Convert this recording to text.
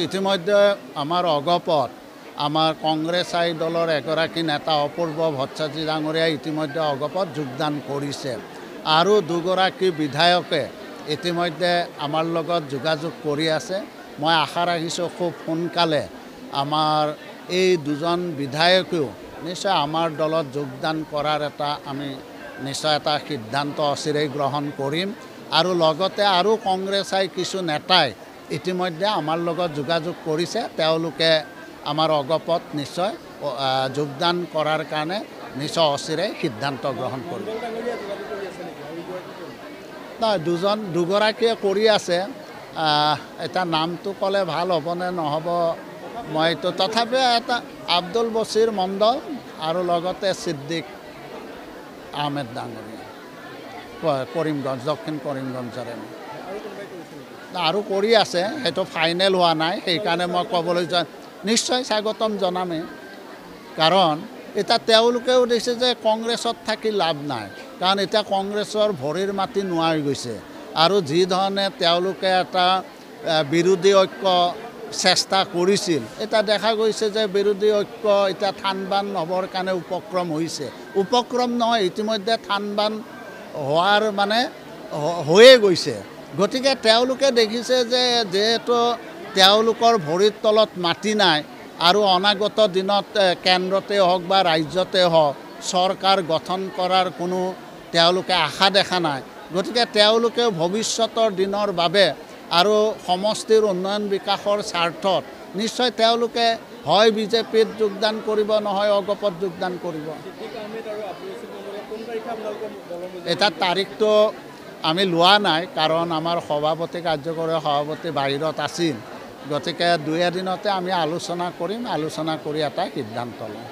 ইতিমধ্যে আমাৰ অগপত আমাৰ কংগ্ৰেছাই দলৰ এগৰাকী নেতা অপূৰ্ব ভট্টাচাৰ্য ডাঙৰীয়া ইতিমধ্যে অগপত যোগদান কৰিছে আৰু দুগৰাকী বিধায়কে ইতিমধ্যে আমাৰ লগত যোগাযোগ কৰি আছে। মই আশা ৰাখিছোঁ খুব সোনকালে আমাৰ এই দুজন বিধায়কেও নিশ্চয় আমাৰ দলত যোগদান কৰাৰ আমি নিশ্চয় এটা সিদ্ধান্ত অচিৰেই গ্ৰহণ কৰিম আৰু লগতে আৰু কংগ্ৰেছাই কিছু নেতাই ইতিমধ্যে আমাৰ লগত যোগাযোগ কৰিছে। তেওঁলোকে আমাৰ অগপত নিশ্চয় যোগদান কৰাৰ কাৰণে নিশ্চয় অচিৰেই সিদ্ধান্ত গ্ৰহণ কৰিব। দুগৰাকীয়ে কৰি আছে। এটা নামটো ক'লে ভাল হ'বনে নহ'ব মইতো তথাপিও এটা আব্দুল বছিৰ মণ্ডল আৰু লগতে ছিদ্দিক আহমেদ ডাঙৰীয়া কৰিমগঞ্জ দক্ষিণ কৰিমগঞ্জৰে আৰু কৰি আছে। সেইটো ফাইনেল হোৱা নাই, সেইকাৰণে মই ক'বলৈ নিশ্চয় স্বাগতম জনামেই। কাৰণ এতিয়া তেওঁলোকেও দিছে যে কংগ্ৰেছত থাকি লাভ নাই, কাৰণ এতিয়া কংগ্ৰেছৰ ভৰিৰ মাটি নোহোৱা হৈ গৈছে আৰু যি ধৰণে তেওঁলোকে এটা বিৰোধী ঐক্য চেষ্টা কৰিছিল, এতিয়া দেখা গৈছে যে বিৰোধী ঐক্য এতিয়া থান বান হ'বৰ কাৰণে উপক্ৰম হৈছে। উপক্ৰম নহয়, ইতিমধ্যে থান বান হোৱাৰ হৈয়ে গৈছে। গতিকে তেওঁলোকে দেখিছে যে যিহেতু তেওঁলোকৰ ভৰিৰ তলত মাটি নাই আৰু অনাগত দিনত কেন্দ্ৰতে হওক বা ৰাজ্যতে হওক চৰকাৰ গঠন কৰাৰ কোনো তেওঁলোকে আশা দেখা নাই। গতিকে তেওঁলোকে ভৱিষ্যতৰ দিনৰ বাবে আৰু সমষ্টিৰ উন্নয়ন বিকাশৰ স্বাৰ্থত নিশ্চয় তেওঁলোকে হয় বিজেপিত যোগদান কৰিব, নহয় অগপত যোগদান কৰিব। এটা তাৰিখটো আমি লোৱা নাই, কাৰণ আমাৰ সভাপতি কাৰ্যকৰী সভাপতি বাহিৰত আছিল। গতিকে দুই এদিনতে আমি আলোচনা কৰিম, আলোচনা কৰি এটা সিদ্ধান্ত ল'ম।